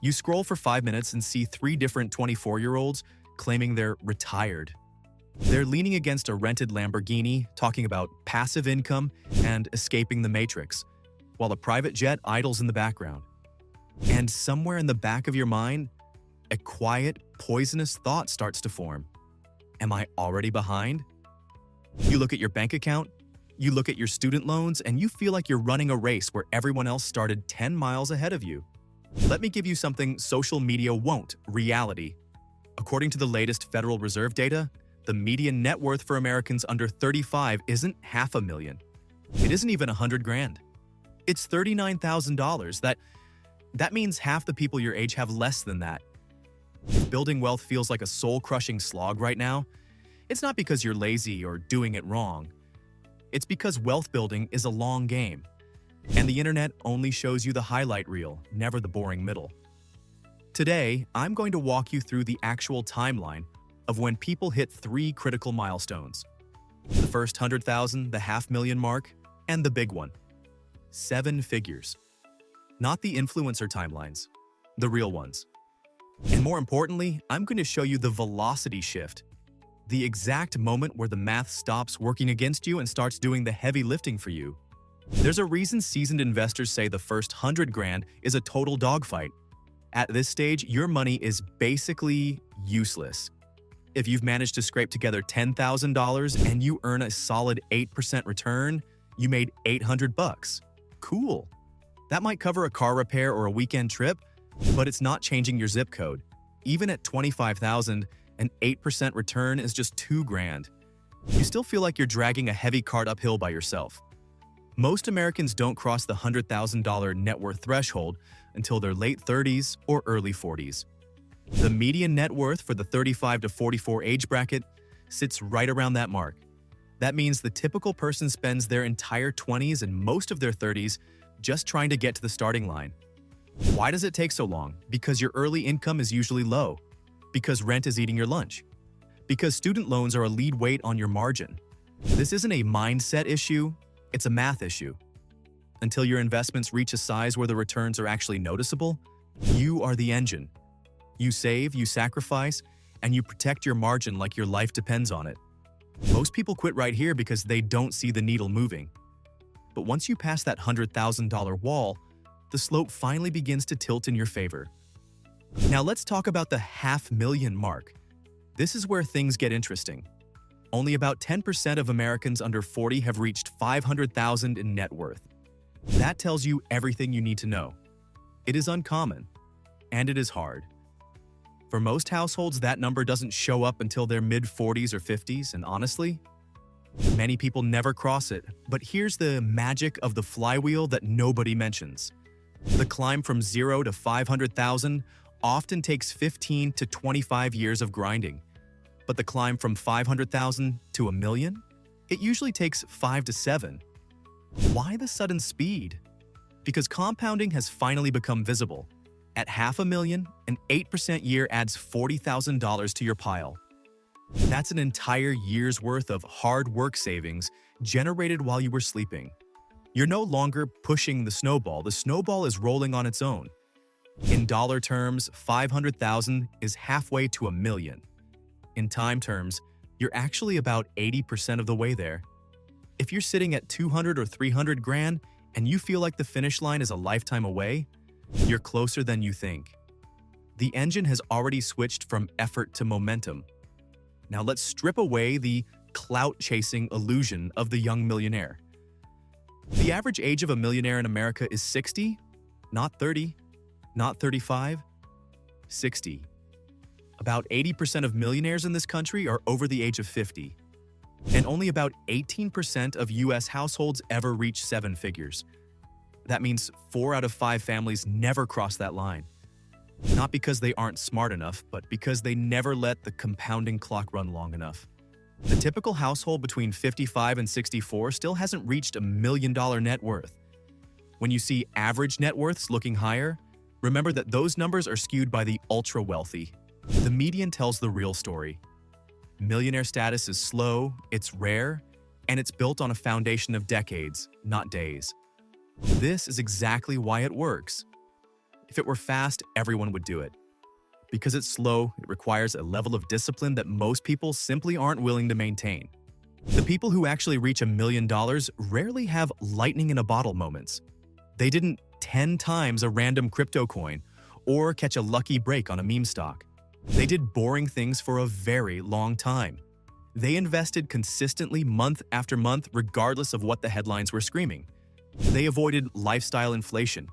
You scroll for 5 minutes and see three different 24-year-olds claiming they're retired. They're leaning against a rented Lamborghini, talking about passive income and escaping the matrix, while a private jet idles in the background. And somewhere in the back of your mind, a quiet, poisonous thought starts to form. Am I already behind? You look at your bank account, you look at your student loans, and you feel like you're running a race where everyone else started 10 miles ahead of you. Let me give you something social media won't: reality. According to the latest Federal Reserve data, the median net worth for Americans under 35 isn't $500,000. It isn't even $100,000. It's $39,000. That means half the people your age have less than that. If building wealth feels like a soul-crushing slog right now, it's not because you're lazy or doing it wrong. It's because wealth building is a long game, and the internet only shows you the highlight reel, never the boring middle. Today, I'm going to walk you through the actual timeline of when people hit three critical milestones: the first 100,000, the $500,000 mark, and the big one: 7 figures. Not the influencer timelines, the real ones. And more importantly, I'm going to show you the velocity shift, the exact moment where the math stops working against you and starts doing the heavy lifting for you. There's a reason seasoned investors say the first 100 grand is a total dogfight. At this stage, your money is basically useless. If you've managed to scrape together $10,000 and you earn a solid 8% return, you made $800. Cool. That might cover a car repair or a weekend trip, but it's not changing your zip code. Even at $25,000, an 8% return is just $2,000. You still feel like you're dragging a heavy cart uphill by yourself. Most Americans don't cross the $100,000 net worth threshold until their late 30s or early 40s. The median net worth for the 35 to 44 age bracket sits right around that mark. That means the typical person spends their entire 20s and most of their 30s just trying to get to the starting line. Why does it take so long? Because your early income is usually low. Because rent is eating your lunch. Because student loans are a lead weight on your margin. This isn't a mindset issue, it's a math issue. Until your investments reach a size where the returns are actually noticeable, you are the engine. You save, you sacrifice, and you protect your margin like your life depends on it. Most people quit right here because they don't see the needle moving. But once you pass that $100,000 wall, the slope finally begins to tilt in your favor. Now let's talk about the $500,000 mark. This is where things get interesting. Only about 10% of Americans under 40 have reached $500,000 in net worth. That tells you everything you need to know. It is uncommon, and it is hard. For most households, that number doesn't show up until their mid-40s or 50s, and honestly, many people never cross it. But here's the magic of the flywheel that nobody mentions. The climb from 0 to 500,000 often takes 15 to 25 years of grinding. But the climb from 500,000 to $1 million? It usually takes 5 to 7. Why the sudden speed? Because compounding has finally become visible. At $500,000, an 8% year adds $40,000 to your pile. That's an entire year's worth of hard work savings generated while you were sleeping. You're no longer pushing the snowball is rolling on its own. In dollar terms, 500,000 is halfway to $1 million. In time terms, you're actually about 80% of the way there. If you're sitting at 200 or 300 grand and you feel like the finish line is a lifetime away, you're closer than you think. The engine has already switched from effort to momentum. Now let's strip away the clout-chasing illusion of the young millionaire. The average age of a millionaire in America is 60, not 30, not 35, 60. About 80% of millionaires in this country are over the age of 50. And only about 18% of US households ever reach 7 figures. That means 4 out of 5 families never cross that line. Not because they aren't smart enough, but because they never let the compounding clock run long enough. The typical household between 55 and 64 still hasn't reached $1 million net worth. When you see average net worths looking higher, remember that those numbers are skewed by the ultra-wealthy. The median tells the real story. Millionaire status is slow, it's rare, and it's built on a foundation of decades, not days. This is exactly why it works. If it were fast, everyone would do it. Because it's slow, it requires a level of discipline that most people simply aren't willing to maintain. The people who actually reach $1 million rarely have lightning in a bottle moments. They didn't 10 times a random crypto coin or catch a lucky break on a meme stock. They did boring things for a very long time. They invested consistently month after month regardless of what the headlines were screaming. They avoided lifestyle inflation.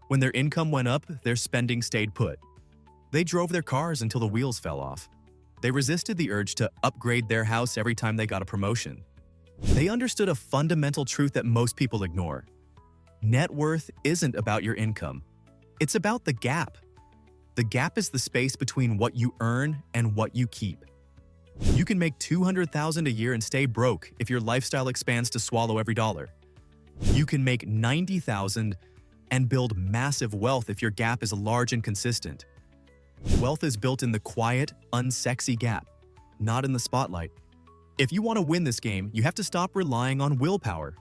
When their income went up, their spending stayed put. They drove their cars until the wheels fell off. They resisted the urge to upgrade their house every time they got a promotion. They understood a fundamental truth that most people ignore. Net worth isn't about your income. It's about the gap. The gap is the space between what you earn and what you keep. You can make $200,000 a year and stay broke if your lifestyle expands to swallow every dollar. You can make $90,000 and build massive wealth if your gap is large and consistent. Wealth is built in the quiet, unsexy gap, not in the spotlight. If you want to win this game, you have to stop relying on willpower.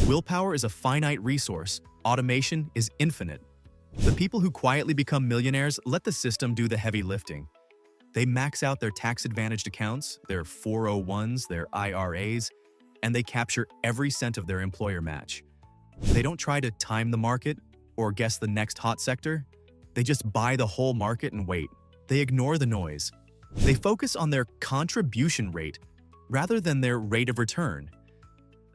Willpower is a finite resource. Automation is infinite. The people who quietly become millionaires let the system do the heavy lifting. They max out their tax-advantaged accounts, their 401s, their IRAs, and they capture every cent of their employer match. They don't try to time the market or guess the next hot sector. They just buy the whole market and wait. They ignore the noise. They focus on their contribution rate rather than their rate of return.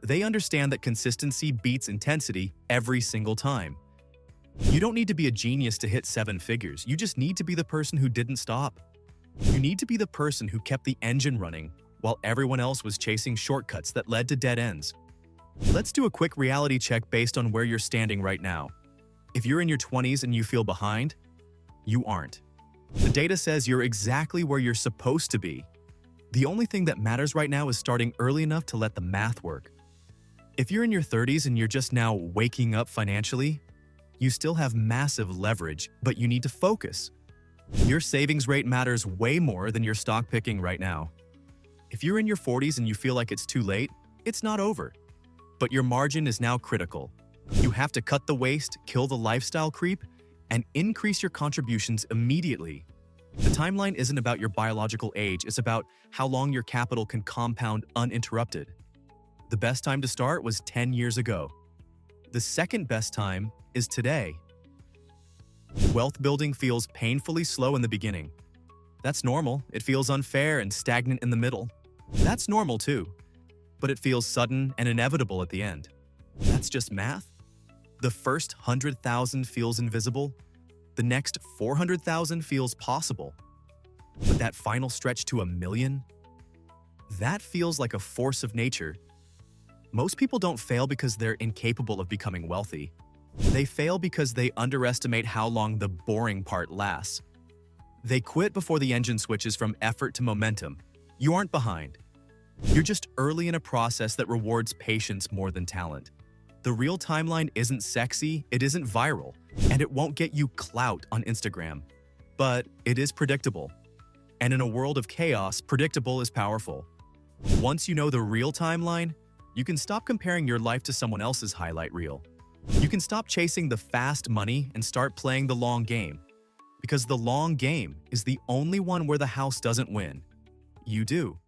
They understand that consistency beats intensity every single time. You don't need to be a genius to hit 7 figures. You just need to be the person who didn't stop. You need to be the person who kept the engine running while everyone else was chasing shortcuts that led to dead ends. Let's do a quick reality check based on where you're standing right now. If you're in your 20s and you feel behind, you aren't. The data says you're exactly where you're supposed to be. The only thing that matters right now is starting early enough to let the math work. If you're in your 30s and you're just now waking up financially, you still have massive leverage, but you need to focus. Your savings rate matters way more than your stock picking right now. If you're in your 40s and you feel like it's too late, it's not over. But your margin is now critical. You have to cut the waste, kill the lifestyle creep, and increase your contributions immediately. The timeline isn't about your biological age, it's about how long your capital can compound uninterrupted. The best time to start was 10 years ago. The second best time is today. Wealth building feels painfully slow in the beginning. That's normal. It feels unfair and stagnant in the middle. That's normal too. But it feels sudden and inevitable at the end. That's just math. The first 100,000 feels invisible. The next 400,000 feels possible. But that final stretch to 1 million? That feels like a force of nature. Most people don't fail because they're incapable of becoming wealthy. They fail because they underestimate how long the boring part lasts. They quit before the engine switches from effort to momentum. You aren't behind. You're just early in a process that rewards patience more than talent. The real timeline isn't sexy, it isn't viral, and it won't get you clout on Instagram. But it is predictable. And in a world of chaos, predictable is powerful. Once you know the real timeline, you can stop comparing your life to someone else's highlight reel. You can stop chasing the fast money and start playing the long game. Because the long game is the only one where the house doesn't win. You do.